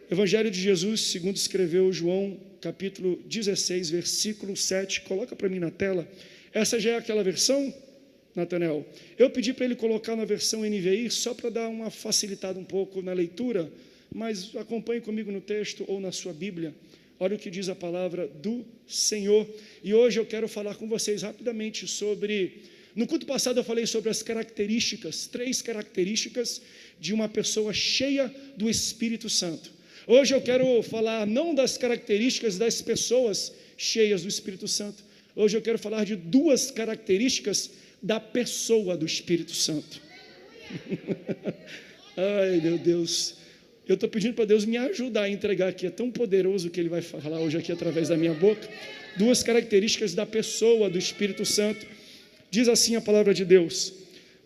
Evangelho de Jesus, segundo escreveu João, capítulo 16, versículo 7. Coloca para mim na tela. Essa já é aquela versão, Natanael? Eu pedi para ele colocar na versão NVI, só para dar uma facilitada um pouco na leitura, mas acompanhe comigo no texto ou na sua Bíblia. Olha o que diz a palavra do Senhor. E hoje eu quero falar com vocês rapidamente sobre... No culto passado eu falei sobre as características, 3 características de uma pessoa cheia do Espírito Santo. Hoje eu quero falar não das características das pessoas cheias do Espírito Santo. Hoje eu quero falar de 2 características da pessoa do Espírito Santo. Ai, meu Deus. Eu estou pedindo para Deus me ajudar a entregar aqui. É tão poderoso o que Ele vai falar hoje aqui através da minha boca. 2 características da pessoa do Espírito Santo. Diz assim a palavra de Deus: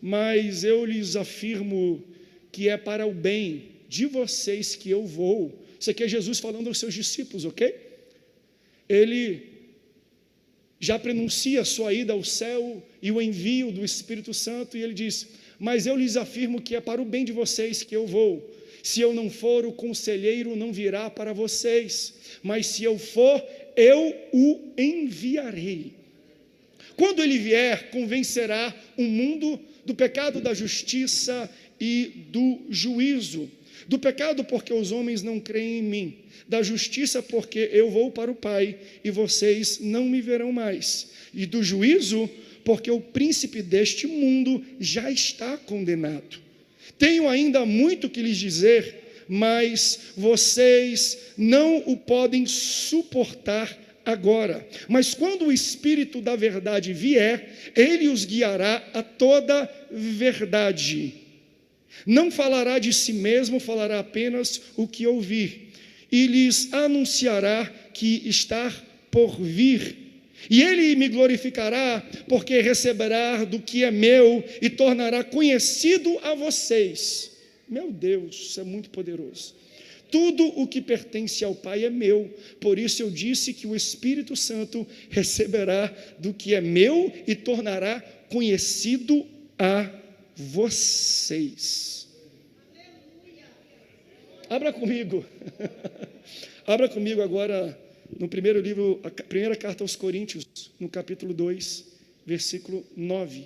mas eu lhes afirmo que é para o bem de vocês que eu vou. Isso aqui é Jesus falando aos seus discípulos, ok? Ele já prenuncia a sua ida ao céu e o envio do Espírito Santo, e ele diz: mas eu lhes afirmo que é para o bem de vocês que eu vou. Se eu não for, o conselheiro não virá para vocês, mas se eu for, eu o enviarei. Quando ele vier, convencerá o mundo do pecado, da justiça e do juízo. Do pecado, porque os homens não creem em mim. Da justiça, porque eu vou para o Pai e vocês não me verão mais. E do juízo, porque o príncipe deste mundo já está condenado. Tenho ainda muito que lhes dizer, mas vocês não o podem suportar agora. Mas quando o Espírito da verdade vier, ele os guiará a toda verdade. Não falará de si mesmo, falará apenas o que ouvir, e lhes anunciará que está por vir. E ele me glorificará, porque receberá do que é meu e tornará conhecido a vocês. Meu Deus, isso é muito poderoso. Tudo o que pertence ao Pai é meu, por isso eu disse que o Espírito Santo receberá do que é meu e tornará conhecido a vocês. Abra comigo. Abra comigo agora no primeiro livro, a primeira carta aos Coríntios, no capítulo 2, versículo 9.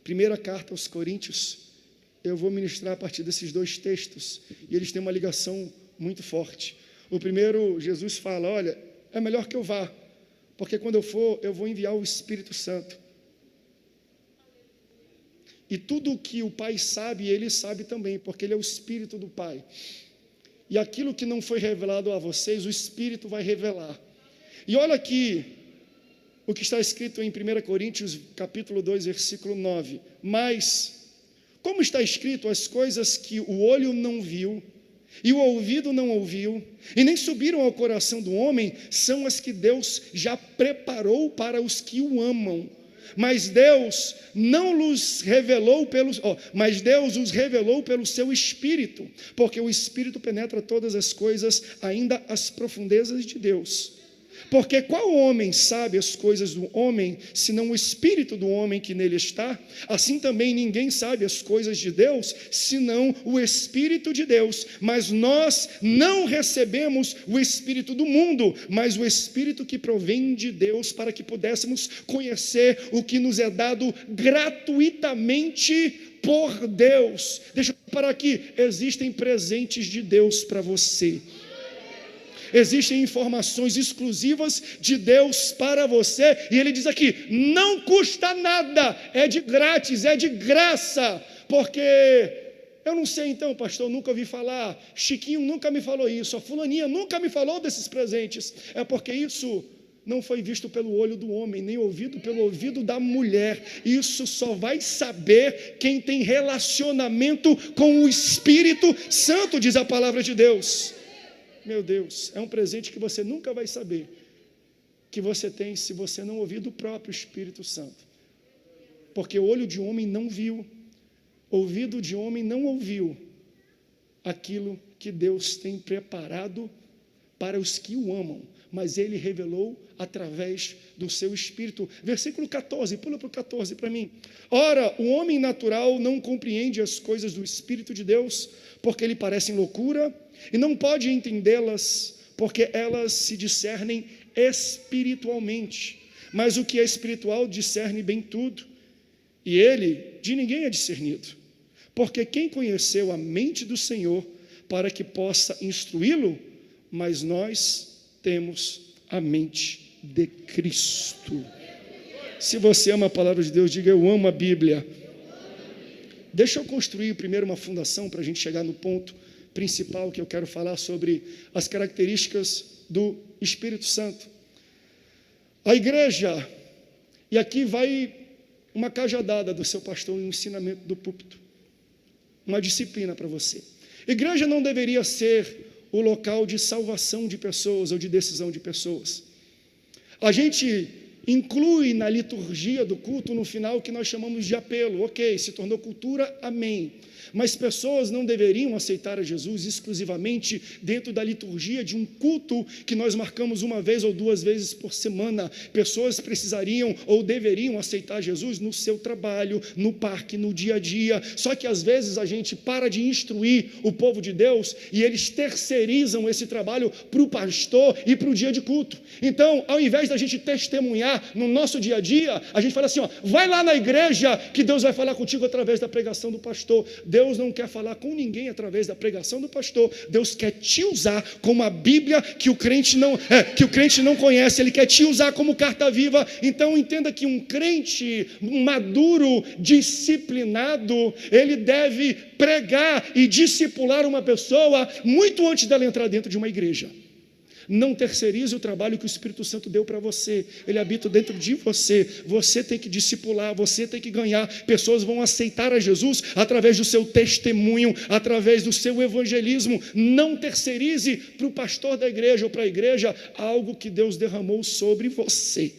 Primeira carta aos Coríntios. Eu vou ministrar a partir desses 2 textos, e eles têm uma ligação muito forte. O primeiro, Jesus fala: olha, é melhor que eu vá, porque quando eu for, eu vou enviar o Espírito Santo. E tudo o que o Pai sabe, ele sabe também, porque ele é o Espírito do Pai. E aquilo que não foi revelado a vocês, o Espírito vai revelar. E olha aqui o que está escrito em 1 Coríntios, capítulo 2, versículo 9. Mas, como está escrito, as coisas que o olho não viu, e o ouvido não ouviu, e nem subiram ao coração do homem, são as que Deus já preparou para os que o amam. Mas Deus os revelou pelo seu Espírito, porque o Espírito penetra todas as coisas, ainda as profundezas de Deus. Porque qual homem sabe as coisas do homem, senão o Espírito do homem que nele está? Assim também ninguém sabe as coisas de Deus, senão o Espírito de Deus. Mas nós não recebemos o Espírito do mundo, mas o Espírito que provém de Deus, para que pudéssemos conhecer o que nos é dado gratuitamente por Deus. Deixa eu parar aqui. Existem presentes de Deus para você. Existem informações exclusivas de Deus para você, e ele diz aqui: não custa nada, é de grátis, é de graça, porque eu não sei então, pastor, nunca ouvi falar, Chiquinho nunca me falou isso, a fulaninha nunca me falou desses presentes. É porque isso não foi visto pelo olho do homem, nem ouvido pelo ouvido da mulher. Isso só vai saber quem tem relacionamento com o Espírito Santo, diz a palavra de Deus. Meu Deus, é um presente que você nunca vai saber que você tem se você não ouvir do próprio Espírito Santo. Porque o olho de homem não viu, ouvido de homem não ouviu aquilo que Deus tem preparado para os que o amam, mas ele revelou através do seu Espírito. Versículo 14, pula para o 14 para mim. Ora, o homem natural não compreende as coisas do Espírito de Deus, porque lhe parecem loucura, e não pode entendê-las, porque elas se discernem espiritualmente. Mas o que é espiritual discerne bem tudo, e ele de ninguém é discernido. Porque quem conheceu a mente do Senhor para que possa instruí-lo? Mas nós temos a mente de Cristo. Se você ama a palavra de Deus, diga: eu amo a Bíblia. Deixa eu construir primeiro uma fundação para a gente chegar no ponto principal que eu quero falar sobre as características do Espírito Santo. A igreja, e aqui vai uma cajadada do seu pastor, um ensinamento do púlpito, uma disciplina para você. Igreja não deveria ser o local de salvação de pessoas ou de decisão de pessoas. A gente inclui na liturgia do culto, no final, o que nós chamamos de apelo. Ok, se tornou cultura, amém. Mas pessoas não deveriam aceitar a Jesus exclusivamente dentro da liturgia de um culto que nós marcamos uma vez ou duas vezes por semana. Pessoas precisariam ou deveriam aceitar Jesus no seu trabalho, no parque, no dia a dia. Só que às vezes a gente para de instruir o povo de Deus e eles terceirizam esse trabalho para o pastor e para o dia de culto. Então, ao invés da gente testemunhar no nosso dia a dia, a gente fala assim, vai lá na igreja que Deus vai falar contigo através da pregação do pastor. Deus não quer falar com ninguém através da pregação do pastor. Deus quer te usar como a Bíblia que o crente não conhece. Ele quer te usar como carta viva. Então entenda que um crente maduro, disciplinado, ele deve pregar e discipular uma pessoa muito antes dela entrar dentro de uma igreja. Não terceirize o trabalho que o Espírito Santo deu para você. Ele habita dentro de você. Você tem que discipular, você tem que ganhar. Pessoas vão aceitar a Jesus através do seu testemunho, através do seu evangelismo. Não terceirize para o pastor da igreja ou para a igreja algo que Deus derramou sobre você.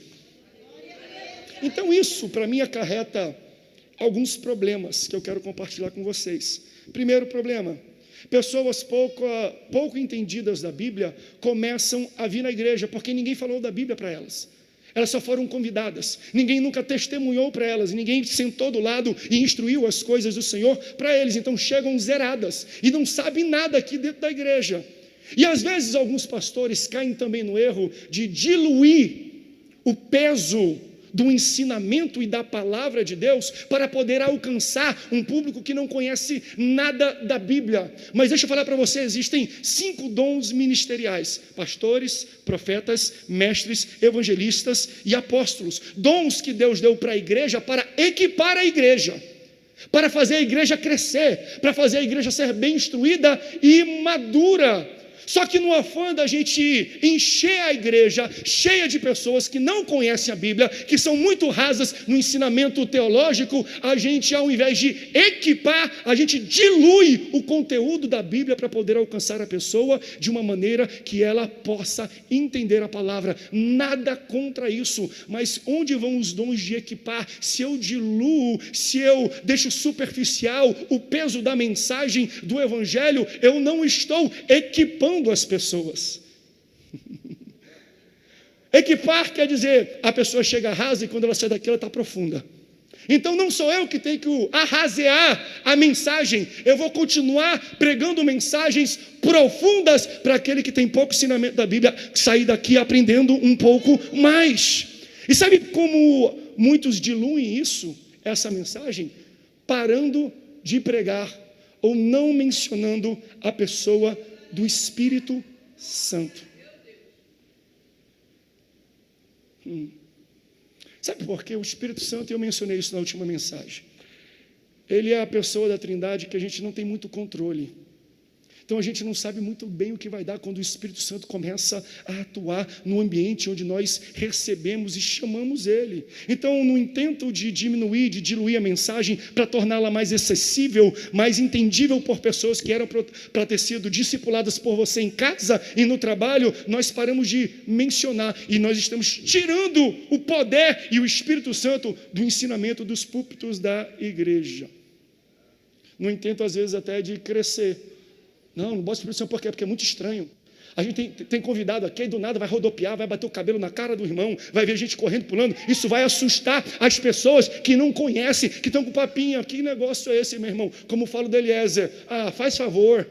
Então isso, para mim, acarreta alguns problemas que eu quero compartilhar com vocês. Primeiro problema: pessoas pouco entendidas da Bíblia começam a vir na igreja, porque ninguém falou da Bíblia para elas. Elas só foram convidadas, ninguém nunca testemunhou para elas, ninguém sentou do lado e instruiu as coisas do Senhor para eles. Então chegam zeradas e não sabem nada aqui dentro da igreja. E às vezes alguns pastores caem também no erro de diluir o peso do ensinamento e da palavra de Deus para poder alcançar um público que não conhece nada da Bíblia. Mas deixa eu falar para você, existem 5 dons ministeriais: pastores, profetas, mestres, evangelistas e apóstolos. Dons que Deus deu para a igreja para equipar a igreja, para fazer a igreja crescer, para fazer a igreja ser bem instruída e madura. Só que no afã da gente encher a igreja cheia de pessoas que não conhecem a Bíblia, que são muito rasas no ensinamento teológico, a gente, ao invés de equipar, a gente dilui o conteúdo da Bíblia para poder alcançar a pessoa de uma maneira que ela possa entender a palavra. Nada contra isso, mas onde vão os dons de equipar? Se eu diluo, se eu deixo superficial o peso da mensagem do Evangelho, eu não estou equipando as pessoas. Equipar quer dizer, a pessoa chega rasa e quando ela sai daqui ela está profunda. Então não sou eu que tenho que arrasear a mensagem, eu vou continuar pregando mensagens profundas para aquele que tem pouco ensinamento da Bíblia sair daqui aprendendo um pouco mais. E sabe como muitos diluem essa mensagem? Parando de pregar ou não mencionando a pessoa do Espírito Santo. Sabe por quê? O Espírito Santo, eu mencionei isso na última mensagem, ele é a pessoa da Trindade que a gente não tem muito controle. Então a gente não sabe muito bem o que vai dar quando o Espírito Santo começa a atuar no ambiente onde nós recebemos e chamamos Ele. Então, no intento de diminuir, de diluir a mensagem para torná-la mais acessível, mais entendível por pessoas que eram para ter sido discipuladas por você em casa e no trabalho, nós paramos de mencionar e nós estamos tirando o poder e o Espírito Santo do ensinamento dos púlpitos da igreja. No intento, às vezes, até de crescer. Não bota Espírito Santo por quê? Porque é muito estranho. A gente tem convidado aqui, e do nada vai rodopiar, vai bater o cabelo na cara do irmão, vai ver gente correndo, pulando. Isso vai assustar as pessoas que não conhecem, que estão com papinho. Que negócio é esse, meu irmão? Como falo do Eliezer, faz favor.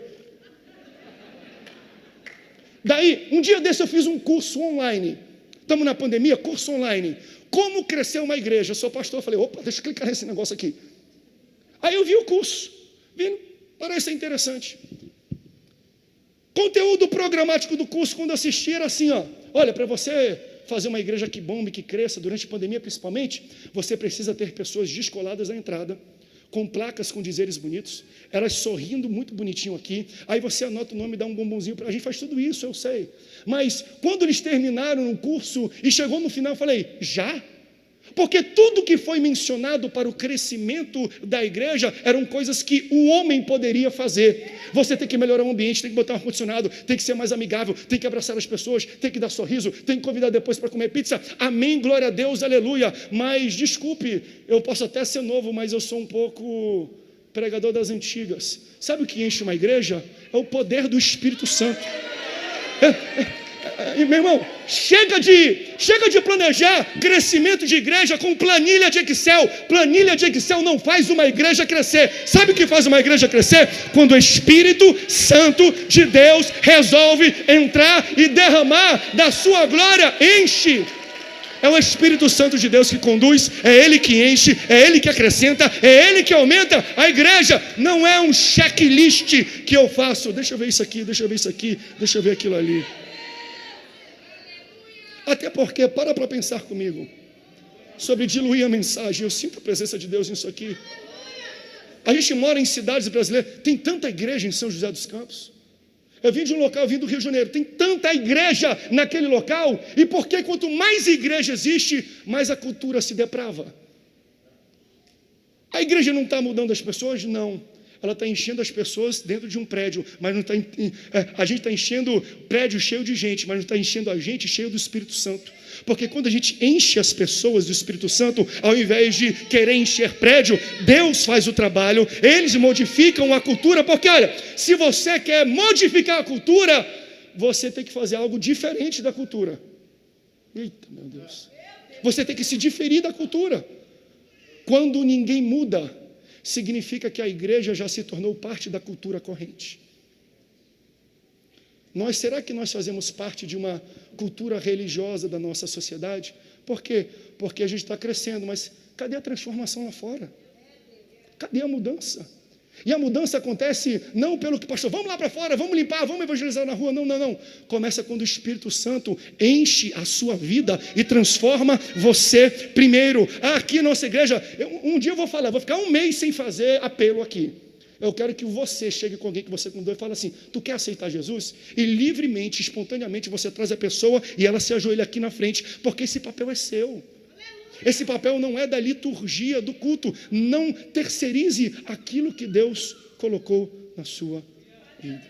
Daí, um dia desse eu fiz um curso online. Estamos na pandemia, curso online. Como crescer uma igreja? Eu sou pastor, eu falei, opa, deixa eu clicar nesse negócio aqui. Aí eu vi o curso, parece interessante. Conteúdo programático do curso, quando assisti, era assim, olha, para você fazer uma igreja que bombe, que cresça, durante a pandemia principalmente, você precisa ter pessoas descoladas à entrada, com placas com dizeres bonitos, elas sorrindo muito bonitinho aqui, aí você anota o nome e dá um bombonzinho, a gente faz tudo isso, eu sei, mas quando eles terminaram o curso e chegou no final, eu falei, já? Porque tudo que foi mencionado para o crescimento da igreja eram coisas que o homem poderia fazer. Você tem que melhorar o ambiente, tem que botar um ar-condicionado, tem que ser mais amigável, tem que abraçar as pessoas, tem que dar sorriso, tem que convidar depois para comer pizza. Amém, glória a Deus, aleluia. Mas desculpe, eu posso até ser novo, mas eu sou um pouco pregador das antigas. Sabe o que enche uma igreja? É o poder do Espírito Santo. Meu irmão, chega de planejar crescimento de igreja com planilha de Excel. Planilha de Excel não faz uma igreja crescer. Sabe o que faz uma igreja crescer? Quando o Espírito Santo de Deus resolve entrar e derramar da sua glória, enche. É o Espírito Santo de Deus que conduz, é Ele que enche, é Ele que acrescenta, é Ele que aumenta a igreja. Não é um checklist que eu faço. Deixa eu ver isso aqui, deixa eu ver isso aqui, deixa eu ver aquilo ali. Até porque, para pensar comigo, sobre diluir a mensagem, eu sinto a presença de Deus nisso aqui. A gente mora em cidades brasileiras, tem tanta igreja em São José dos Campos. Eu vim de um local, eu vim do Rio de Janeiro, tem tanta igreja naquele local, e porque quanto mais igreja existe, mais a cultura se deprava. A igreja não está mudando as pessoas? Não. Ela está enchendo as pessoas dentro de um prédio, mas não está. A gente está enchendo prédio cheio de gente, mas não está enchendo a gente cheio do Espírito Santo. Porque quando a gente enche as pessoas do Espírito Santo, ao invés de querer encher prédio, Deus faz o trabalho, eles modificam a cultura. Porque olha, se você quer modificar a cultura, você tem que fazer algo diferente da cultura. Eita, meu Deus! Você tem que se diferir da cultura. Quando ninguém muda, significa que a igreja já se tornou parte da cultura corrente. Será que nós fazemos parte de uma cultura religiosa da nossa sociedade? Por quê? Porque a gente está crescendo, mas cadê a transformação lá fora? Cadê a mudança? E a mudança acontece não pelo que, pastor, vamos lá para fora, vamos limpar, vamos evangelizar na rua. Não. Começa quando o Espírito Santo enche a sua vida e transforma você primeiro. Aqui na nossa igreja, um dia eu vou ficar um mês sem fazer apelo aqui. Eu quero que você chegue com alguém que você convidou e fale assim, tu quer aceitar Jesus? E livremente, espontaneamente, você traz a pessoa e ela se ajoelha aqui na frente, porque esse papel é seu. Esse papel não é da liturgia do culto. Não terceirize aquilo que Deus colocou na sua vida.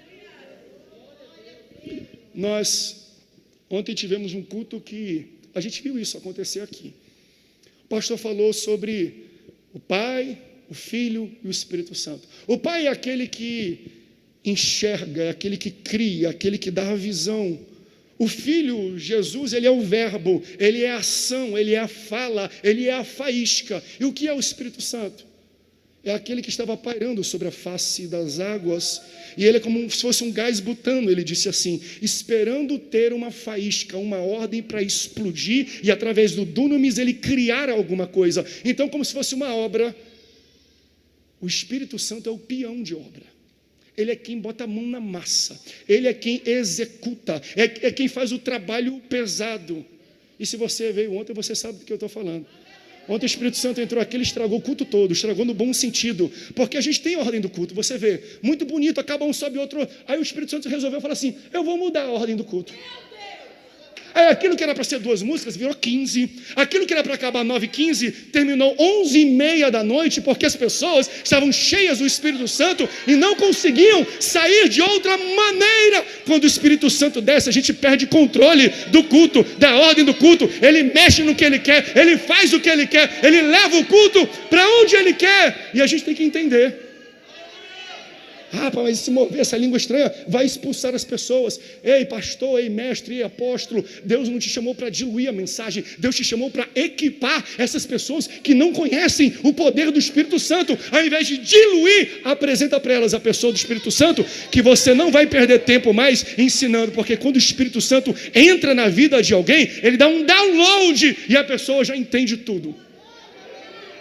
Nós ontem tivemos um culto que a gente viu isso acontecer aqui. O pastor falou sobre o Pai, o Filho e o Espírito Santo. O Pai é aquele que enxerga, é aquele que cria, aquele que dá a visão. O Filho, Jesus, ele é o verbo, ele é a ação, ele é a fala, ele é a faísca. E o que é o Espírito Santo? É aquele que estava pairando sobre a face das águas, e ele é como se fosse um gás butano, ele disse assim, esperando ter uma faísca, uma ordem para explodir, e através do dunamis ele criar alguma coisa. Então, como se fosse uma obra, o Espírito Santo é o peão de obra. Ele é quem bota a mão na massa, ele é quem executa, é quem faz o trabalho pesado. E se você veio ontem, você sabe do que eu estou falando. Ontem o Espírito Santo entrou aqui, ele estragou o culto todo, estragou no bom sentido, porque a gente tem a ordem do culto, você vê, muito bonito, acaba um, sobe outro, aí o Espírito Santo resolveu falar assim, eu vou mudar a ordem do culto. Aí aquilo que era para ser 2 músicas virou 15, aquilo que era para acabar 9h15 terminou 11h30 da noite, porque as pessoas estavam cheias do Espírito Santo e não conseguiam sair de outra maneira. Quando o Espírito Santo desce, a gente perde controle do culto, da ordem do culto. Ele mexe no que ele quer, ele faz o que ele quer, ele leva o culto para onde ele quer, e a gente tem que entender. Ah, mas se mover essa língua estranha vai expulsar as pessoas. Ei, pastor, ei, mestre, ei, apóstolo, Deus não te chamou para diluir a mensagem, Deus te chamou para equipar essas pessoas que não conhecem o poder do Espírito Santo. Ao invés de diluir, apresenta para elas a pessoa do Espírito Santo, que você não vai perder tempo mais ensinando, porque quando o Espírito Santo entra na vida de alguém, ele dá um download e a pessoa já entende tudo.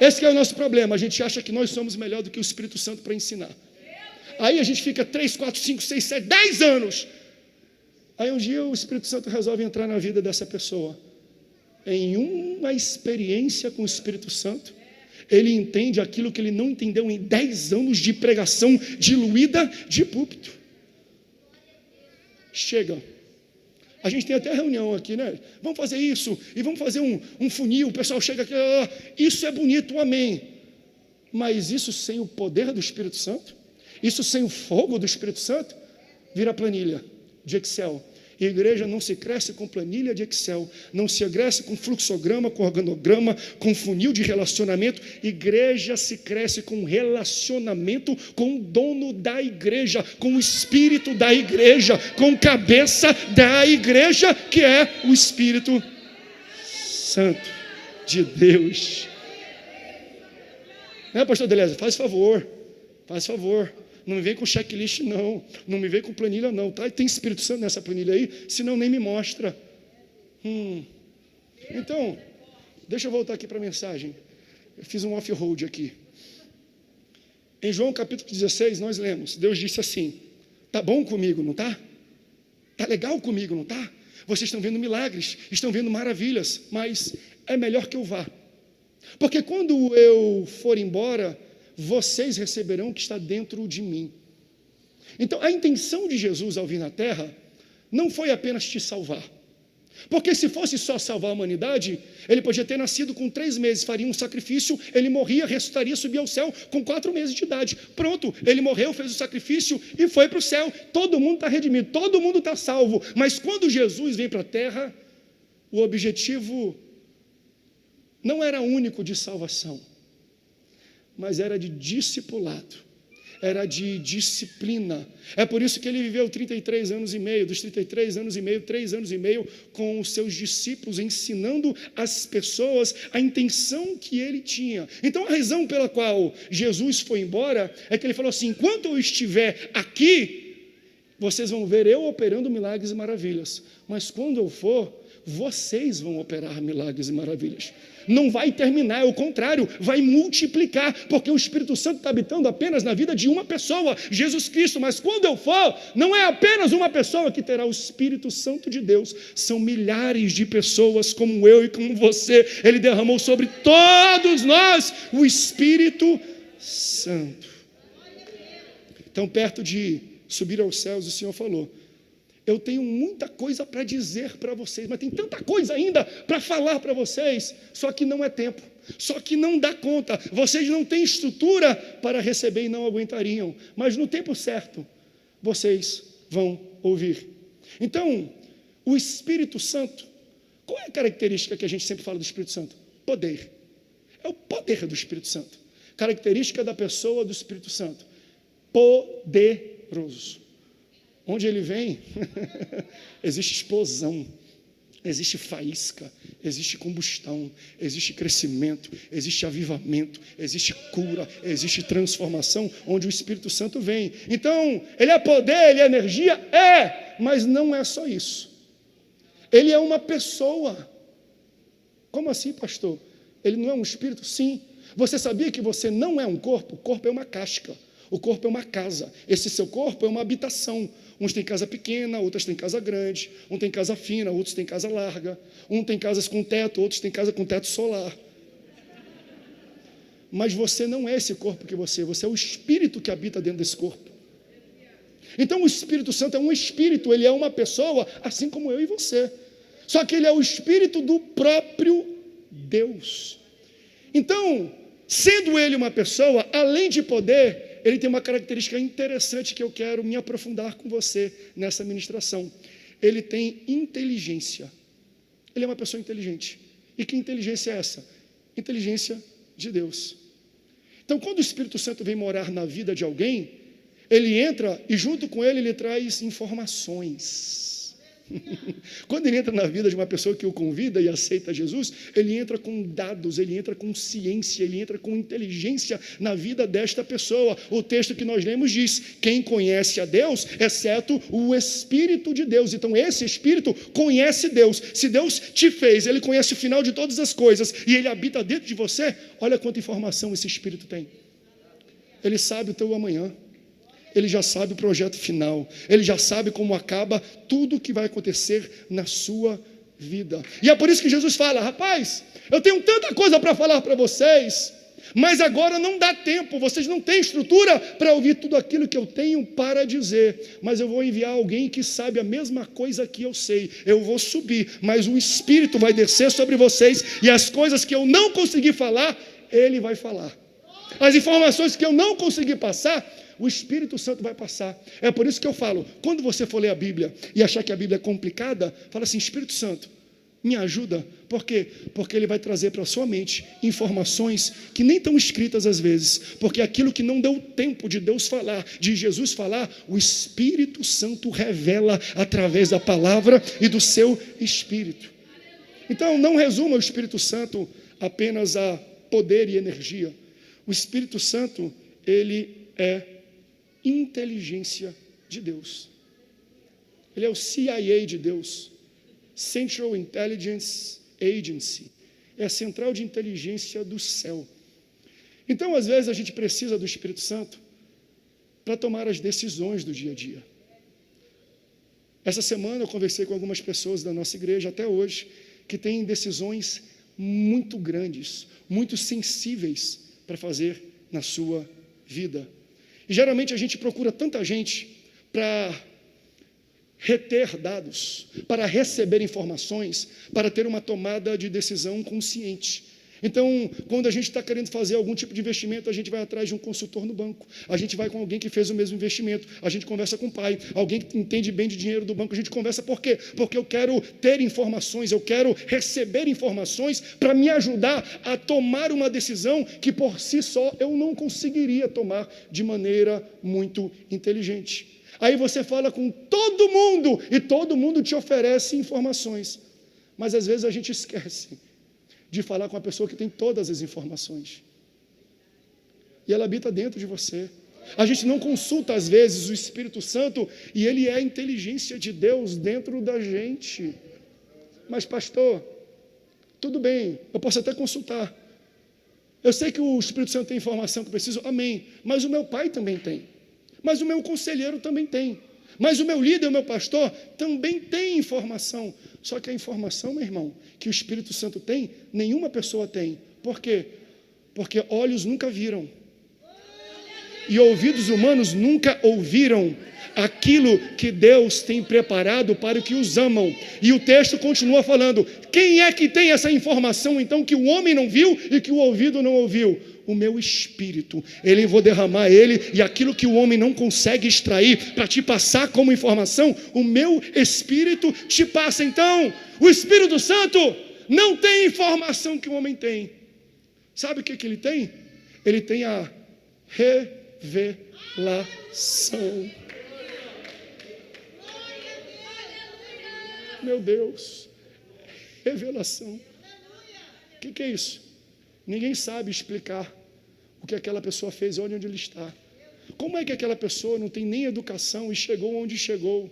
Esse que é o nosso problema, a gente acha que nós somos melhor do que o Espírito Santo para ensinar. Aí a gente fica 3, 4, 5, 6, 7, 10 anos. Aí um dia o Espírito Santo resolve entrar na vida dessa pessoa. Em uma experiência com o Espírito Santo, ele entende aquilo que ele não entendeu em 10 anos de pregação diluída de púlpito. Chega. A gente tem até reunião aqui, né? Vamos fazer isso, e vamos fazer um funil. O pessoal chega aqui, isso é bonito, amém. Mas isso sem o poder do Espírito Santo? Isso sem o fogo do Espírito Santo, vira planilha de Excel. E a igreja não se cresce com planilha de Excel, não se cresce com fluxograma, com organograma, com funil de relacionamento. Igreja se cresce com relacionamento com o dono da igreja, com o espírito da igreja, com a cabeça da igreja, que é o Espírito Santo de Deus. Né, pastor Deleuze? Faz favor. Não me vem com checklist, não. Não me vem com planilha, não. Tá? Tem Espírito Santo nessa planilha aí? Senão nem me mostra. Então, deixa eu voltar aqui para a mensagem. Eu fiz um off-road aqui. Em João capítulo 16, nós lemos. Deus disse assim: tá bom comigo, não tá? Tá legal comigo, não tá? Vocês estão vendo milagres, estão vendo maravilhas, mas é melhor que eu vá. Porque quando eu for embora, vocês receberão o que está dentro de mim. Então, a intenção de Jesus ao vir na terra não foi apenas te salvar. Porque se fosse só salvar a humanidade, ele podia ter nascido com 3 meses, faria um sacrifício, ele morria, ressuscitaria, subia ao céu com 4 meses de idade. Pronto, ele morreu, fez o sacrifício e foi para o céu. Todo mundo está redimido, todo mundo está salvo. Mas quando Jesus vem para a terra, o objetivo não era único de salvação, mas era de discipulado, era de disciplina. É por isso que ele viveu 33 anos e meio, dos 33 anos e meio, 3 anos e meio com os seus discípulos, ensinando as pessoas a intenção que ele tinha. Então a razão pela qual Jesus foi embora é que ele falou assim: enquanto eu estiver aqui, vocês vão ver eu operando milagres e maravilhas, mas quando eu for, vocês vão operar milagres e maravilhas. Não vai terminar, é o contrário, vai multiplicar, porque o Espírito Santo está habitando apenas na vida de uma pessoa, Jesus Cristo. Mas quando eu for, não é apenas uma pessoa que terá o Espírito Santo de Deus, são milhares de pessoas como eu e como você. Ele derramou sobre todos nós o Espírito Santo. Então, perto de subir aos céus, o Senhor falou: eu tenho muita coisa para dizer para vocês, mas tem tanta coisa ainda para falar para vocês, só que não é tempo, só que não dá conta, vocês não têm estrutura para receber e não aguentariam, mas no tempo certo, vocês vão ouvir. Então, o Espírito Santo, qual é a característica que a gente sempre fala do Espírito Santo? Poder. É o poder do Espírito Santo. Característica da pessoa do Espírito Santo: poderoso. Onde ele vem, existe explosão, existe faísca, existe combustão, existe crescimento, existe avivamento, existe cura, existe transformação, onde o Espírito Santo vem. Então, ele é poder, ele é energia? É, mas não é só isso. Ele é uma pessoa. Como assim, pastor? Ele não é um espírito? Sim. Você sabia que você não é um corpo? O corpo é uma casca. O corpo é uma casa. Esse seu corpo é uma habitação. Uns têm casa pequena, outros têm casa grande. Um tem casa fina, outros têm casa larga. Um tem casas com teto, outros têm casa com teto solar. Mas você não é esse corpo que você é o espírito que habita dentro desse corpo. Então o Espírito Santo é um espírito, ele é uma pessoa, assim como eu e você. Só que ele é o espírito do próprio Deus. Então, sendo ele uma pessoa, além de poder, ele tem uma característica interessante que eu quero me aprofundar com você nessa ministração. Ele tem inteligência. Ele é uma pessoa inteligente. E que inteligência é essa? Inteligência de Deus. Então, quando o Espírito Santo vem morar na vida de alguém, ele entra e junto com ele traz informações. Quando ele entra na vida de uma pessoa que o convida e aceita Jesus, ele entra com dados, ele entra com ciência, ele entra com inteligência na vida desta pessoa. O texto que nós lemos diz: quem conhece a Deus, exceto o Espírito de Deus. Então esse Espírito conhece Deus. Se Deus te fez, ele conhece o final de todas as coisas e ele habita dentro de você, olha quanta informação esse Espírito tem. Ele sabe o teu amanhã. Ele já sabe o projeto final. Ele já sabe como acaba tudo o que vai acontecer na sua vida. E é por isso que Jesus fala: rapaz, eu tenho tanta coisa para falar para vocês, mas agora não dá tempo, vocês não têm estrutura para ouvir tudo aquilo que eu tenho para dizer, mas eu vou enviar alguém que sabe a mesma coisa que eu sei. Eu vou subir, mas o Espírito vai descer sobre vocês, e as coisas que eu não consegui falar, Ele vai falar. As informações que eu não consegui passar, o Espírito Santo vai passar. É por isso que eu falo, quando você for ler a Bíblia e achar que a Bíblia é complicada, fala assim: Espírito Santo, me ajuda. Por quê? Porque ele vai trazer para a sua mente informações que nem estão escritas às vezes, porque aquilo que não deu tempo de Deus falar, de Jesus falar, o Espírito Santo revela através da palavra e do seu Espírito. Então não resuma o Espírito Santo apenas a poder e energia. O Espírito Santo, ele é inteligência de Deus. Ele é o CIA de Deus, Central Intelligence Agency, é a central de inteligência do céu. Então, às vezes, a gente precisa do Espírito Santo para tomar as decisões do dia a dia. Essa semana eu conversei com algumas pessoas da nossa igreja, até hoje, que têm decisões muito grandes, muito sensíveis para fazer na sua vida. E geralmente a gente procura tanta gente para reter dados, para receber informações, para ter uma tomada de decisão consciente. Então, quando a gente está querendo fazer algum tipo de investimento, a gente vai atrás de um consultor no banco, a gente vai com alguém que fez o mesmo investimento, a gente conversa com o pai, alguém que entende bem de dinheiro do banco, a gente conversa por quê? Porque eu quero ter informações, eu quero receber informações para me ajudar a tomar uma decisão que por si só eu não conseguiria tomar de maneira muito inteligente. Aí você fala com todo mundo e todo mundo te oferece informações, mas às vezes a gente esquece de falar com a pessoa que tem todas as informações. E ela habita dentro de você. A gente não consulta, às vezes, o Espírito Santo, e ele é a inteligência de Deus dentro da gente. Mas, pastor, tudo bem, eu posso até consultar. Eu sei que o Espírito Santo tem informação que eu preciso, amém. Mas o meu pai também tem. Mas o meu conselheiro também tem. Mas o meu líder, o meu pastor, também tem informação. Só que a informação, meu irmão, que o Espírito Santo tem, nenhuma pessoa tem. Por quê? Porque olhos nunca viram. E ouvidos humanos nunca ouviram aquilo que Deus tem preparado para os que os amam. E o texto continua falando: quem é que tem essa informação, então, que o homem não viu e que o ouvido não ouviu? O meu Espírito. Eu vou derramar ele, e aquilo que o homem não consegue extrair para te passar como informação, o meu Espírito te passa. Então, o Espírito Santo não tem informação que o homem tem. Sabe o que ele tem? Ele tem a revelação. Meu Deus, revelação. O que é isso? Ninguém sabe explicar o que aquela pessoa fez e onde ele está. Como é que aquela pessoa não tem nem educação e chegou onde chegou?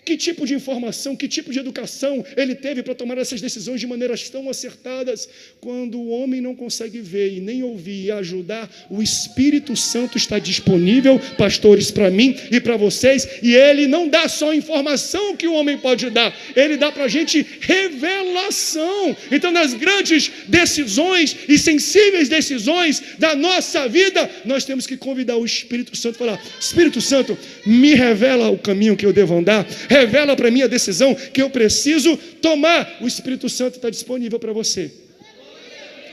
Que tipo de informação, que tipo de educação ele teve para tomar essas decisões de maneiras tão acertadas? Quando o homem não consegue ver e nem ouvir e ajudar, o Espírito Santo está disponível, pastores, para mim e para vocês, e ele não dá só informação que o homem pode dar, ele dá para a gente revelação. Então, nas grandes decisões e sensíveis decisões da nossa vida, nós temos que convidar o Espírito Santo e falar: Espírito Santo, me revela o caminho que eu devo andar, revela para mim a decisão que eu preciso tomar. O Espírito Santo está disponível para você.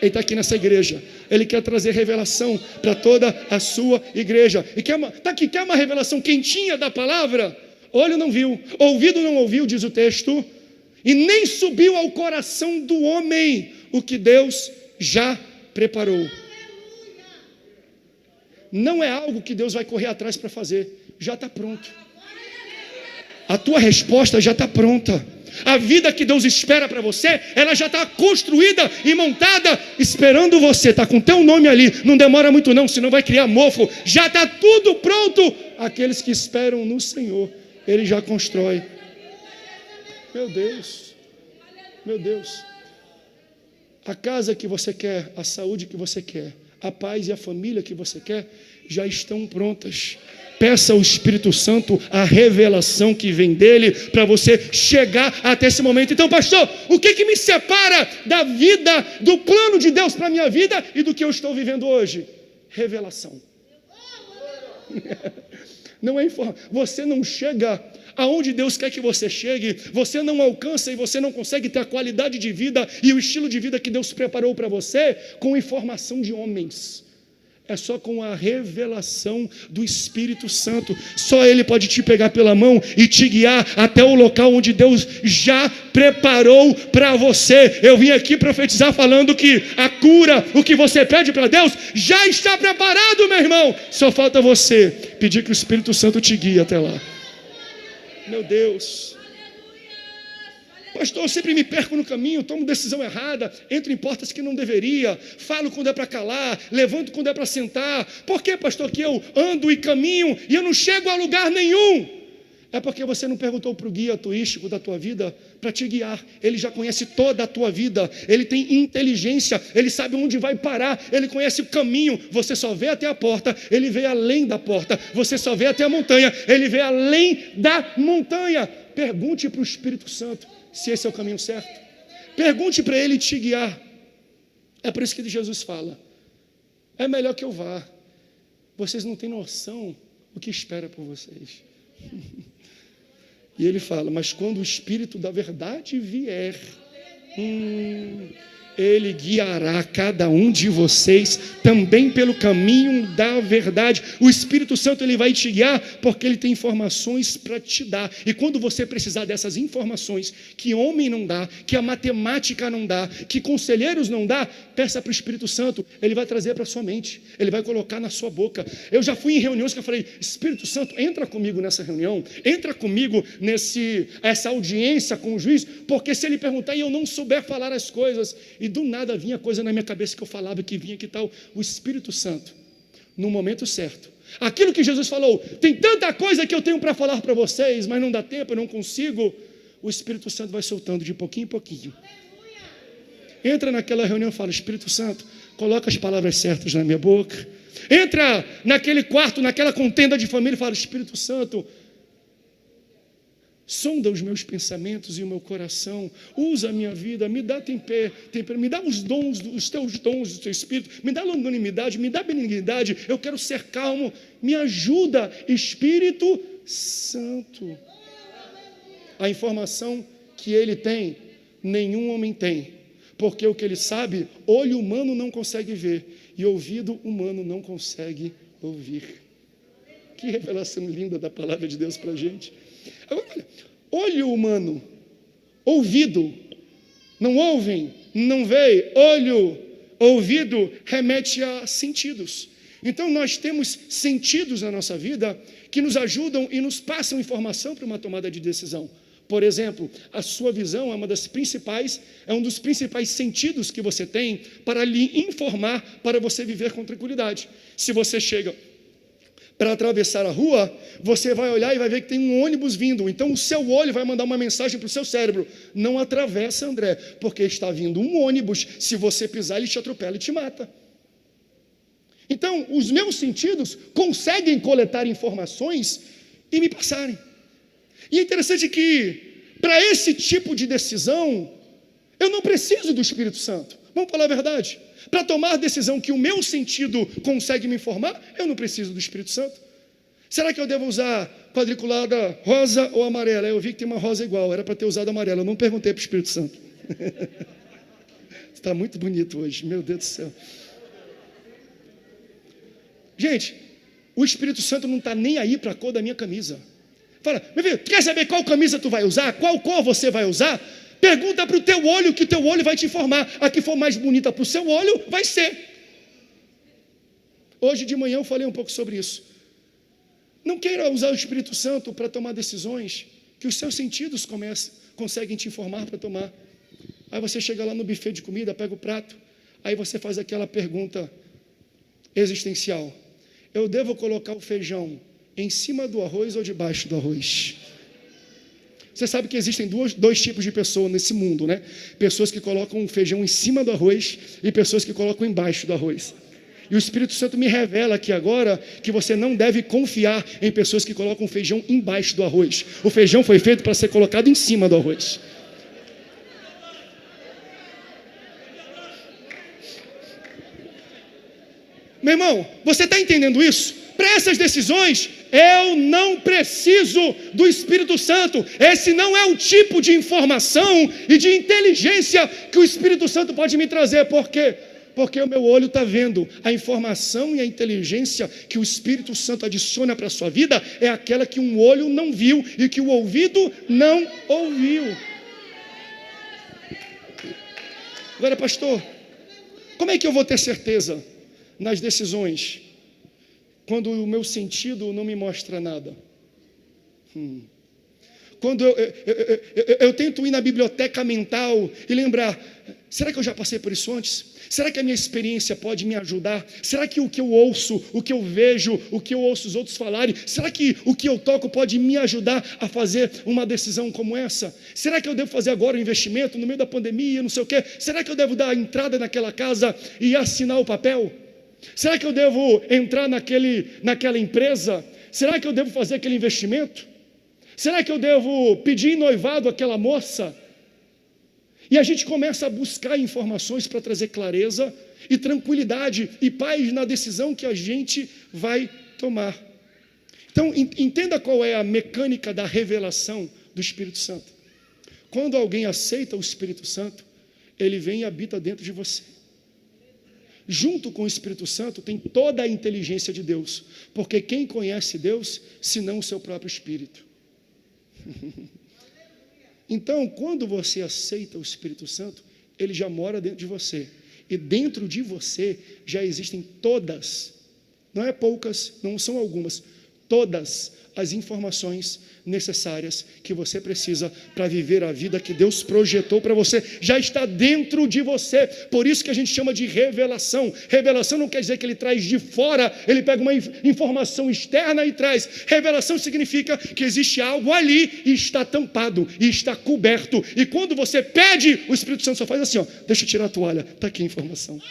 Ele está aqui nessa igreja. Ele quer trazer revelação para toda a sua igreja. E quer uma revelação quentinha da palavra? Olho não viu, ouvido não ouviu, diz o texto, e nem subiu ao coração do homem o que Deus já preparou. não é algo que Deus vai correr atrás para fazer, já está pronto. A tua resposta já está pronta. A vida que Deus espera para você, ela já está construída e montada, esperando você, está com o teu nome ali, não demora muito não, senão vai criar mofo, já está tudo pronto. Aqueles que esperam no Senhor, Ele já constrói. Meu Deus, meu Deus, a casa que você quer, a saúde que você quer, a paz e a família que você quer, já estão prontas. Peça ao Espírito Santo a revelação que vem dele, para você chegar até esse momento. Então, pastor, o que me separa da vida, do plano de Deus para a minha vida e do que eu estou vivendo hoje? Revelação. Não é informação. Você não chega aonde Deus quer que você chegue, você não alcança e você não consegue ter a qualidade de vida e o estilo de vida que Deus preparou para você com informação de homens. É só com a revelação do Espírito Santo. Só Ele pode te pegar pela mão e te guiar até o local onde Deus já preparou para você. Eu vim aqui profetizar falando que a cura, o que você pede para Deus, já está preparado, meu irmão. Só falta você pedir que o Espírito Santo te guie até lá. Meu Deus. Pastor, eu sempre me perco no caminho, tomo decisão errada, entro em portas que não deveria, falo quando é para calar, levanto quando é para sentar. Por que, pastor, que eu ando e caminho e eu não chego a lugar nenhum? É porque você não perguntou para o guia turístico da tua vida para te guiar. Ele já conhece toda a tua vida, ele tem inteligência, ele sabe onde vai parar, ele conhece o caminho. Você só vê até a porta, ele vê além da porta. Você só vê até a montanha, ele vê além da montanha. Pergunte para o Espírito Santo se esse é o caminho certo. Pergunte para Ele te guiar. É por isso que Jesus fala: é melhor que eu vá. Vocês não têm noção o que espera por vocês. E Ele fala: mas quando o Espírito da verdade vier, Ele guiará cada um de vocês também pelo caminho da verdade. O Espírito Santo, ele vai te guiar porque ele tem informações para te dar. E quando você precisar dessas informações que homem não dá, que a matemática não dá, que conselheiros não dá, peça para o Espírito Santo, ele vai trazer para a sua mente, ele vai colocar na sua boca. Eu já fui em reuniões que eu falei: Espírito Santo, entra comigo nessa reunião, entra comigo essa audiência com o juiz, porque se ele perguntar e eu não souber falar as coisas, e do nada vinha coisa na minha cabeça que eu falava, que vinha, que tal, o Espírito Santo, no momento certo, aquilo que Jesus falou: tem tanta coisa que eu tenho para falar para vocês, mas não dá tempo, eu não consigo. O Espírito Santo vai soltando de pouquinho em pouquinho. Entra naquela reunião e fala: Espírito Santo, coloca as palavras certas na minha boca. Entra naquele quarto, naquela contenda de família e fala: Espírito Santo, sonda os meus pensamentos e o meu coração, usa a minha vida, me dá tempero, me dá os dons, os teus dons do teu Espírito, me dá longanimidade, me dá benignidade, eu quero ser calmo, me ajuda, Espírito Santo. A informação que ele tem, nenhum homem tem, porque o que ele sabe, olho humano não consegue ver, e ouvido humano não consegue ouvir. Que revelação linda da palavra de Deus para a gente. Agora, olho humano, ouvido, não ouvem, não veem. Olho, ouvido, remete a sentidos. Então nós temos sentidos na nossa vida que nos ajudam e nos passam informação para uma tomada de decisão. Por exemplo, a sua visão é um dos principais sentidos que você tem para lhe informar, para você viver com tranquilidade. Se você chega para atravessar a rua, você vai olhar e vai ver que tem um ônibus vindo. Então o seu olho vai mandar uma mensagem para o seu cérebro: não atravessa, André, porque está vindo um ônibus, se você pisar ele te atropela e te mata. Então os meus sentidos conseguem coletar informações e me passarem. E é interessante que para esse tipo de decisão eu não preciso do Espírito Santo. Vamos falar a verdade. Para tomar a decisão que o meu sentido consegue me informar, eu não preciso do Espírito Santo. Será que eu devo usar quadriculada rosa ou amarela? Eu vi que tem uma rosa igual, era para ter usado amarela. Eu não perguntei para o Espírito Santo. Está muito bonito hoje, meu Deus do céu. Gente, o Espírito Santo não está nem aí para a cor da minha camisa. Fala: meu filho, quer saber qual camisa tu vai usar? Qual cor você vai usar? Pergunta para o teu olho, que o teu olho vai te informar. A que for mais bonita para o seu olho, vai ser. Hoje de manhã eu falei um pouco sobre isso. Não queira usar o Espírito Santo para tomar decisões que os seus sentidos conseguem te informar para tomar. Aí você chega lá no buffet de comida, pega o prato, aí você faz aquela pergunta existencial: eu devo colocar o feijão em cima do arroz ou debaixo do arroz? Você sabe que existem dois tipos de pessoas nesse mundo, né? Pessoas que colocam o feijão em cima do arroz e pessoas que colocam embaixo do arroz. E o Espírito Santo me revela aqui agora que você não deve confiar em pessoas que colocam o feijão embaixo do arroz. O feijão foi feito para ser colocado em cima do arroz. Meu irmão, você está entendendo isso? Para essas decisões, eu não preciso do Espírito Santo. Esse não é o tipo de informação e de inteligência que o Espírito Santo pode me trazer. Por quê? Porque o meu olho está vendo. A informação e a inteligência que o Espírito Santo adiciona para a sua vida é aquela que um olho não viu e que o ouvido não ouviu. Agora, pastor, como é que eu vou ter certeza nas decisões quando o meu sentido não me mostra nada? Quando eu tento ir na biblioteca mental e lembrar, será que eu já passei por isso antes? Será que a minha experiência pode me ajudar? Será que o que eu ouço, o que eu vejo, o que eu ouço os outros falarem, será que o que eu toco pode me ajudar a fazer uma decisão como essa? Será que eu devo fazer agora um investimento no meio da pandemia, não sei o quê? Será que eu devo dar a entrada naquela casa e assinar o papel? Será que eu devo entrar naquela empresa? Será que eu devo fazer aquele investimento? Será que eu devo pedir em noivado aquela moça? E a gente começa a buscar informações para trazer clareza e tranquilidade e paz na decisão que a gente vai tomar. Então, entenda qual é a mecânica da revelação do Espírito Santo. Quando alguém aceita o Espírito Santo, ele vem e habita dentro de você. Junto com o Espírito Santo tem toda a inteligência de Deus, porque quem conhece Deus, senão o seu próprio Espírito? Então, quando você aceita o Espírito Santo, ele já mora dentro de você. E dentro de você já existem todas, não é poucas, não são algumas, todas as informações necessárias que você precisa para viver a vida que Deus projetou para você. Já está dentro de você. Por isso que a gente chama de revelação. Revelação não quer dizer que ele traz de fora, ele pega uma informação externa e traz. Revelação significa que existe algo ali e está tampado, e está coberto. E quando você pede, o Espírito Santo só faz assim, ó, deixa eu tirar a toalha, está aqui a informação.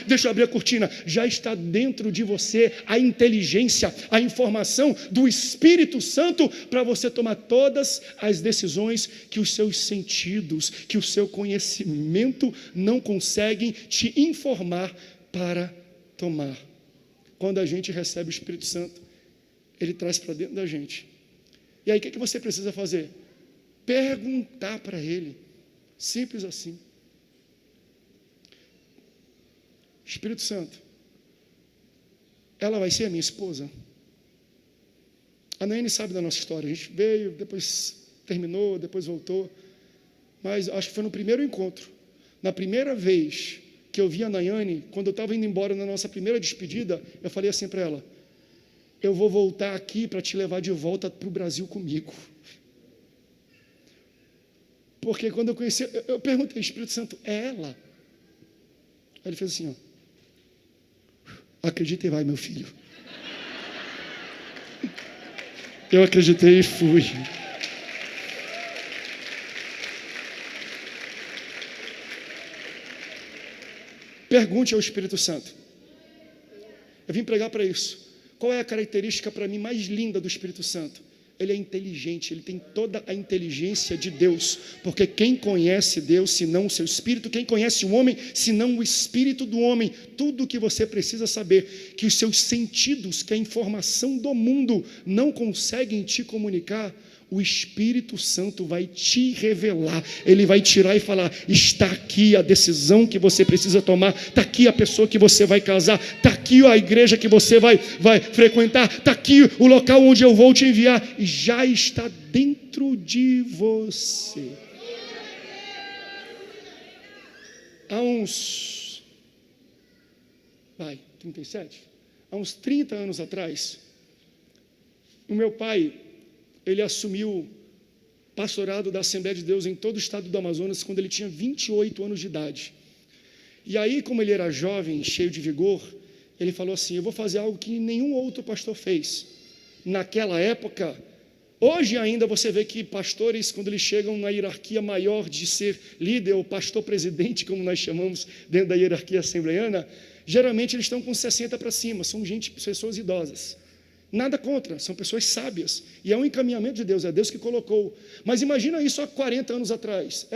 Deixa eu abrir a cortina. Já está dentro de você a inteligência, a informação do Espírito Santo para você tomar todas as decisões que os seus sentidos, que o seu conhecimento não conseguem te informar para tomar. Quando a gente recebe o Espírito Santo, ele traz para dentro da gente. E aí o que você precisa fazer? Perguntar para ele. Simples assim. Espírito Santo, ela vai ser a minha esposa? A Nayane sabe da nossa história. A gente veio, depois terminou, depois voltou. Mas acho que foi no primeiro encontro. Na primeira vez que eu vi a Nayane, quando eu estava indo embora na nossa primeira despedida, eu falei assim para ela: eu vou voltar aqui para te levar de volta para o Brasil comigo. Porque quando eu conheci, eu perguntei, Espírito Santo, é ela? Aí ele fez assim, ó. Acredita e vai, meu filho. Eu acreditei e fui. Pergunte ao Espírito Santo. Eu vim pregar para isso. Qual é a característica para mim mais linda do Espírito Santo? Ele é inteligente, ele tem toda a inteligência de Deus, porque quem conhece Deus, senão o seu Espírito, quem conhece o homem, senão o Espírito do homem, tudo o que você precisa saber, que os seus sentidos, que a informação do mundo não conseguem te comunicar, o Espírito Santo vai te revelar, ele vai tirar e falar, está aqui a decisão que você precisa tomar, está aqui a pessoa que você vai casar, está aqui a igreja que você vai frequentar, está aqui o local onde eu vou te enviar, e já está dentro de você. Há uns... 37? Há uns 30 anos atrás, o meu pai, ele assumiu pastorado da Assembleia de Deus em todo o estado do Amazonas quando ele tinha 28 anos de idade. E aí, como ele era jovem, cheio de vigor, ele falou assim: eu vou fazer algo que nenhum outro pastor fez. Naquela época, hoje ainda você vê que pastores, quando eles chegam na hierarquia maior de ser líder ou pastor-presidente, como nós chamamos dentro da hierarquia assembleiana, geralmente eles estão com 60 para cima, são pessoas idosas. Nada contra, são pessoas sábias, e é um encaminhamento de Deus, é Deus que colocou. Mas imagina isso há 40 anos atrás,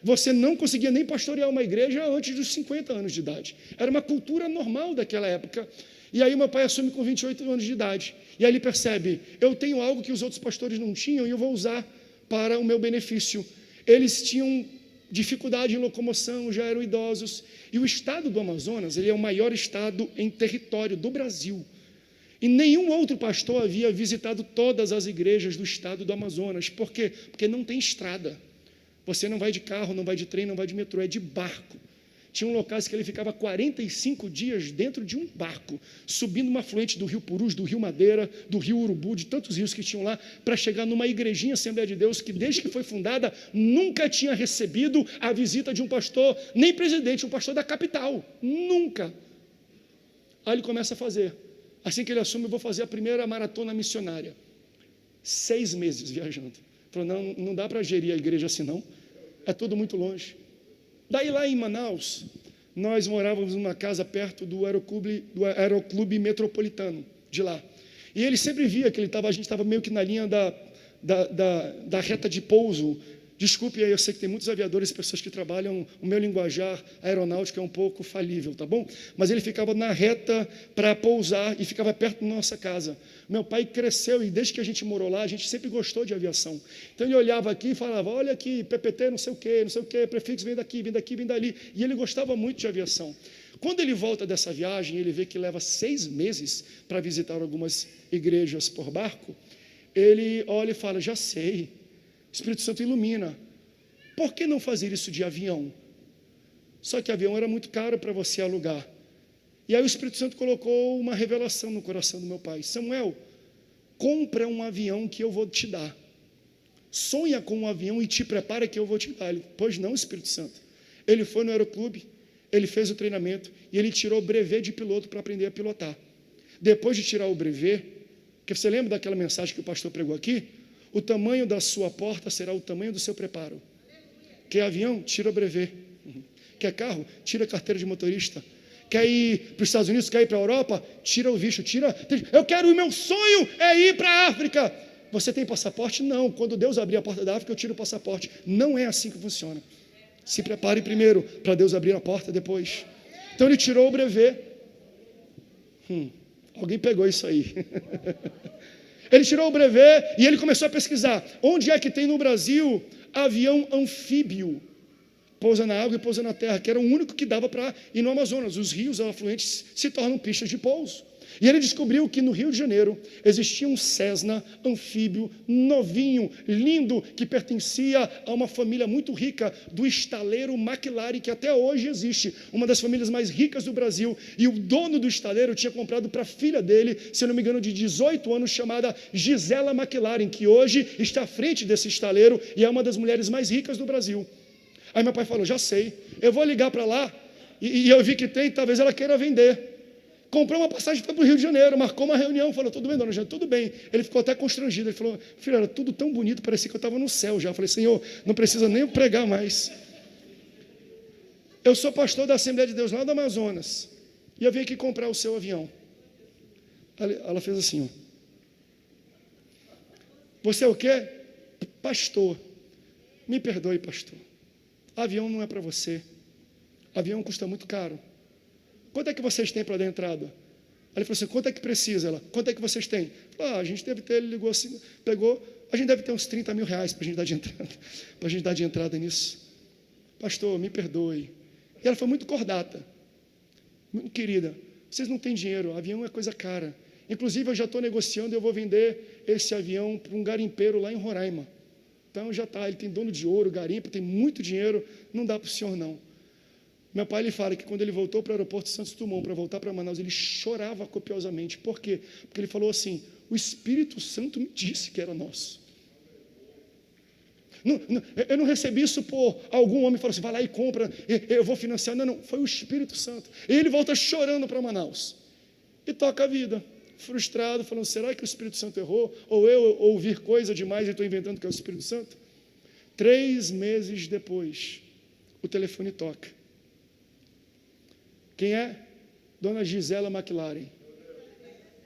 você não conseguia nem pastorear uma igreja antes dos 50 anos de idade, era uma cultura normal daquela época. E aí meu pai assume com 28 anos de idade, e aí ele percebe: eu tenho algo que os outros pastores não tinham, e eu vou usar para o meu benefício. Eles tinham dificuldade em locomoção, já eram idosos, e o estado do Amazonas, ele é o maior estado em território do Brasil. E nenhum outro pastor havia visitado todas as igrejas do estado do Amazonas. Por quê? Porque não tem estrada. Você não vai de carro, não vai de trem, não vai de metrô, é de barco. Tinha locais que ele ficava 45 dias dentro de um barco, subindo uma afluente do rio Purus, do rio Madeira, do rio Urubu, de tantos rios que tinham lá, para chegar numa igrejinha Assembleia de Deus, que desde que foi fundada, nunca tinha recebido a visita de um pastor, nem presidente, um pastor da capital. Nunca. Aí ele começa a fazer. Assim que ele assume: eu vou fazer a primeira maratona missionária. 6 meses viajando. Falou: não dá para gerir a igreja assim não, é tudo muito longe. Daí lá em Manaus, nós morávamos numa casa perto do Aeroclube Metropolitano, de lá. E ele sempre via que a gente estava meio que na linha da reta de pouso. Desculpe aí, eu sei que tem muitos aviadores e pessoas que trabalham, o meu linguajar aeronáutico é um pouco falível, tá bom? Mas ele ficava na reta para pousar e ficava perto da nossa casa. Meu pai cresceu, e desde que a gente morou lá, a gente sempre gostou de aviação. Então ele olhava aqui e falava: olha aqui, PPT não sei o quê, prefixo vem daqui, vem dali. E ele gostava muito de aviação. Quando ele volta dessa viagem, ele vê que leva 6 meses para visitar algumas igrejas por barco, ele olha e fala: já sei. O Espírito Santo ilumina. Por que não fazer isso de avião? Só que avião era muito caro para você alugar. E aí o Espírito Santo colocou uma revelação no coração do meu pai: Samuel, compra um avião que eu vou te dar. Sonha com um avião e te prepara que eu vou te dar. Ele: pois não, Espírito Santo. Ele foi no aeroclube, ele fez o treinamento e ele tirou o brevet de piloto para aprender a pilotar. Depois de tirar o brevet, que você lembra daquela mensagem que o pastor pregou aqui? O tamanho da sua porta será o tamanho do seu preparo. Quer avião? Tira o brevet. Quer carro? Tira a carteira de motorista. Quer ir para os Estados Unidos? Quer ir para a Europa? Tira o visto. Eu quero, o meu sonho é ir para a África. Você tem passaporte? Não. Quando Deus abrir a porta da África, eu tiro o passaporte. Não é assim que funciona. Se prepare primeiro para Deus abrir a porta depois. Então ele tirou o brevet. Alguém pegou isso aí. Ele tirou o brevet e ele começou a pesquisar onde é que tem no Brasil avião anfíbio, pousa na água e pousa na terra, que era o único que dava para ir no Amazonas. Os rios afluentes se tornam pistas de pouso. E ele descobriu que no Rio de Janeiro existia um Cessna anfíbio novinho, lindo, que pertencia a uma família muito rica do estaleiro McLaren, que até hoje existe, uma das famílias mais ricas do Brasil. E o dono do estaleiro tinha comprado para a filha dele, se eu não me engano, de 18 anos, chamada Gisela McLaren, que hoje está à frente desse estaleiro e é uma das mulheres mais ricas do Brasil. Aí meu pai falou: já sei, eu vou ligar para lá, e eu vi que tem, talvez ela queira vender. Comprou uma passagem, foi para o Rio de Janeiro, marcou uma reunião, falou: tudo bem, dona Jane, tudo bem. Ele ficou até constrangido, ele falou: filho, era tudo tão bonito, parecia que eu estava no céu já. Eu falei: Senhor, não precisa nem pregar mais. Eu sou pastor da Assembleia de Deus lá do Amazonas, e eu vim aqui comprar o seu avião. Ela fez assim, ó: você é o quê? Pastor. Me perdoe, pastor, avião não é para você, avião custa muito caro. Quanto é que vocês têm para dar entrada? Aí ele falou assim: quanto é que precisa? Ela: quanto é que vocês têm? Falei: a gente deve ter, ele ligou assim, pegou, a gente deve ter uns 30 mil reais para a gente dar de entrada, para a gente dar de entrada nisso. Pastor, me perdoe. E ela foi muito cordata, muito querida: vocês não têm dinheiro, avião é coisa cara. Inclusive eu já estou negociando, eu vou vender esse avião para um garimpeiro lá em Roraima. Então já está, ele tem dono de ouro, garimpo, tem muito dinheiro, não dá para o senhor não. Meu pai ele fala que quando ele voltou para o aeroporto de Santos Dumont para voltar para Manaus, ele chorava copiosamente. Por quê? Porque ele falou assim: o Espírito Santo me disse que era nosso. Eu não recebi isso por algum homem que falou assim: vai lá e compra, eu vou financiar. Não, foi o Espírito Santo. E ele volta chorando para Manaus. E toca a vida, frustrado, falando: será que o Espírito Santo errou? Ou eu ouvir coisa demais e estou inventando que é o Espírito Santo? 3 meses depois, o telefone toca. Quem é? Dona Gisela McLaren.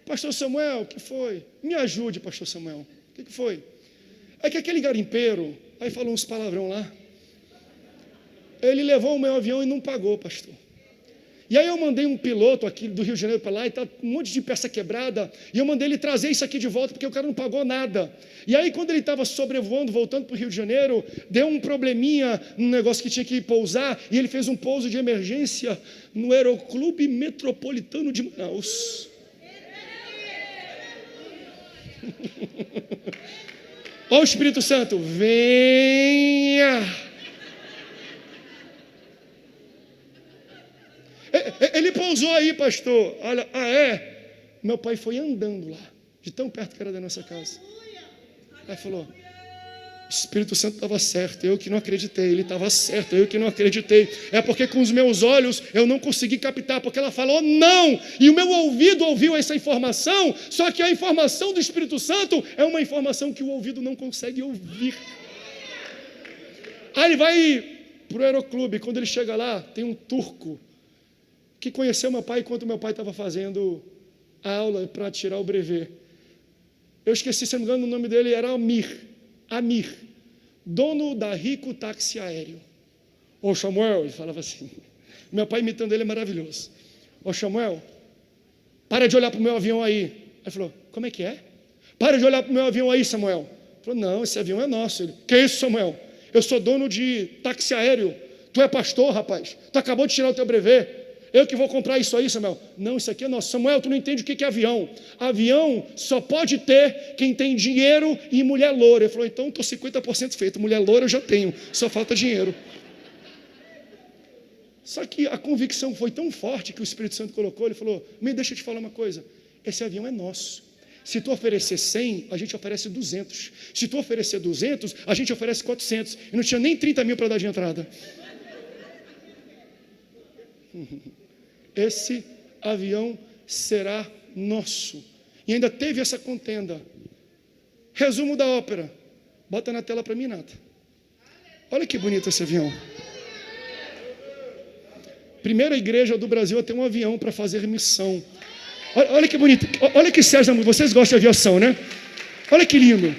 Pastor Samuel, o que foi? Me ajude, pastor Samuel. O que foi? É que aquele garimpeiro, aí falou uns palavrão lá, ele levou o meu avião e não pagou, pastor. E aí eu mandei um piloto aqui do Rio de Janeiro para lá, e está um monte de peça quebrada, e eu mandei ele trazer isso aqui de volta, porque o cara não pagou nada. E aí quando ele estava sobrevoando, voltando para o Rio de Janeiro, deu um probleminha no negócio que tinha que pousar, e ele fez um pouso de emergência no Aeroclube Metropolitano de Manaus. Ó o Espírito Santo, venha. Ele pousou aí, pastor. Olha, meu pai foi andando lá, de tão perto que era da nossa casa. Aí falou: o Espírito Santo estava certo, eu que não acreditei. Ele estava certo, eu que não acreditei. É porque com os meus olhos eu não consegui captar, porque ela falou não, e o meu ouvido ouviu essa informação. Só que a informação do Espírito Santo é uma informação que o ouvido não consegue ouvir. Aí ele vai para o Aeroclube. Quando ele chega lá, tem um turco que conheceu meu pai enquanto meu pai estava fazendo a aula para tirar o brevet. Eu esqueci, se não me engano, o nome dele era Amir, dono da Rico Táxi Aéreo. Ô Samuel, ele falava assim, meu pai imitando ele é maravilhoso. Ô Samuel, para de olhar para o meu avião aí. Ele falou: como é que é? Para de olhar para o meu avião aí, Samuel. Ele falou: não, esse avião é nosso. Ele: que isso, Samuel? Eu sou dono de táxi aéreo. Tu é pastor, rapaz. Tu acabou de tirar o teu brevet. Eu que vou comprar isso aí, Samuel. Não, isso aqui é nosso. Samuel, tu não entende o que é avião. Avião só pode ter quem tem dinheiro e mulher loura. Ele falou: então estou 50% feito. Mulher loura eu já tenho, só falta dinheiro. Só que a convicção foi tão forte que o Espírito Santo colocou. Ele falou: me deixa eu te falar uma coisa. Esse avião é nosso. Se tu oferecer 100, a gente oferece 200. Se tu oferecer 200, a gente oferece 400. E não tinha nem 30 mil para dar de entrada. Esse avião será nosso. E ainda teve essa contenda. Resumo da ópera. Bota na tela para mim, Nata. Olha que bonito esse avião. Primeira igreja do Brasil a ter um avião para fazer missão. Olha que bonito. Olha que César, vocês gostam de aviação, né? Olha que lindo.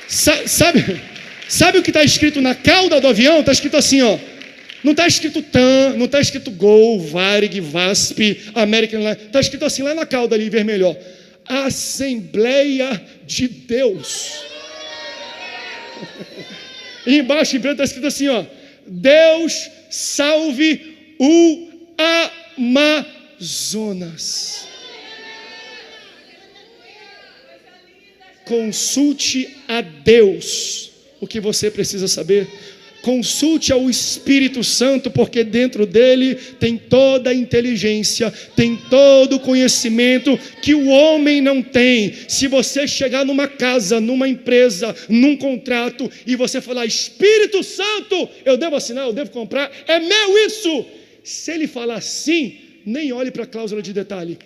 Sabe o que está escrito na cauda do avião? Está escrito assim, ó. Não está escrito TAM, não está escrito Gol, Varig, VASP, American Airlines. Está escrito assim lá na cauda ali, vermelho, ó. Assembleia de Deus. E embaixo em preto está escrito assim, ó. Deus salve o Amazonas. Consulte a Deus o que você precisa saber. Consulte ao Espírito Santo, porque dentro dele tem toda a inteligência, tem todo o conhecimento que o homem não tem. Se você chegar numa casa, numa empresa, num contrato, e você falar: Espírito Santo, eu devo assinar, eu devo comprar, é meu isso. Se ele falar sim, nem olhe para a cláusula de detalhe,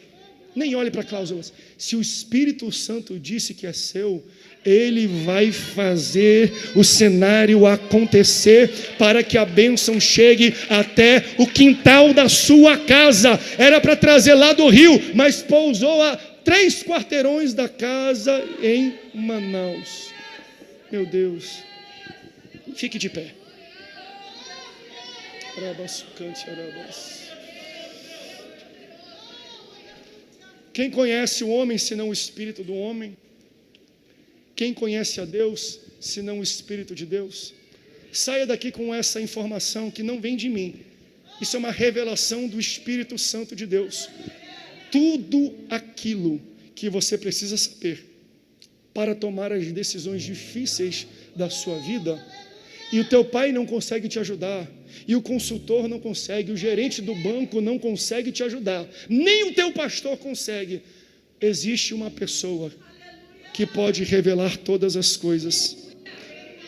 nem olhe para cláusulas. Se o Espírito Santo disse que é seu, ele vai fazer o cenário acontecer para que a bênção chegue até o quintal da sua casa. Era para trazer lá do Rio, mas pousou a 3 quarteirões da casa em Manaus. Meu Deus. Fique de pé. Quem conhece o homem senão o Espírito do homem? Quem conhece a Deus, senão o Espírito de Deus? Saia daqui com essa informação que não vem de mim. Isso é uma revelação do Espírito Santo de Deus. Tudo aquilo que você precisa saber para tomar as decisões difíceis da sua vida e o teu pai não consegue te ajudar, e o consultor não consegue, o gerente do banco não consegue te ajudar, nem o teu pastor consegue, existe uma pessoa que pode revelar todas as coisas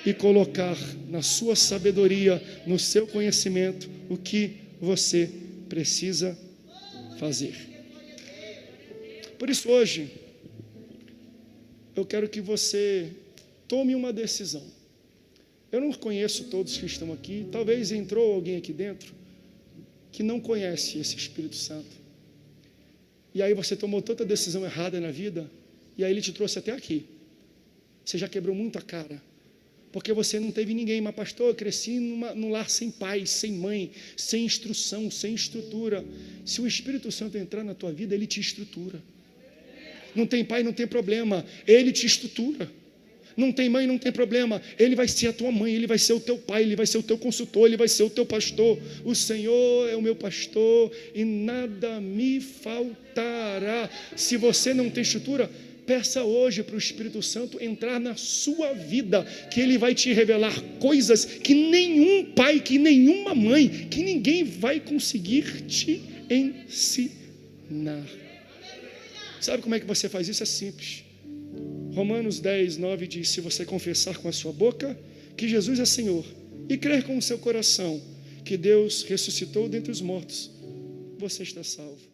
e colocar na sua sabedoria, no seu conhecimento, o que você precisa fazer. Por isso hoje, eu quero que você tome uma decisão. Eu não conheço todos que estão aqui, talvez entrou alguém aqui dentro que não conhece esse Espírito Santo. E aí você tomou tanta decisão errada na vida, e aí ele te trouxe até aqui. Você já quebrou muito a cara, porque você não teve ninguém. Mas pastor, eu cresci num lar sem pai, sem mãe, sem instrução, sem estrutura. Se o Espírito Santo entrar na tua vida, ele te estrutura. Não tem pai, não tem problema, ele te estrutura. Não tem mãe, não tem problema, ele vai ser a tua mãe, ele vai ser o teu pai, ele vai ser o teu consultor, ele vai ser o teu pastor. O Senhor é o meu pastor e nada me faltará. Se você não tem estrutura, peça hoje para o Espírito Santo entrar na sua vida, que ele vai te revelar coisas que nenhum pai, que nenhuma mãe, que ninguém vai conseguir te ensinar. Sabe como é que você faz isso? É simples. Romanos 10, 9 diz: se você confessar com a sua boca que Jesus é Senhor e crer com o seu coração que Deus ressuscitou dentre os mortos, você está salvo.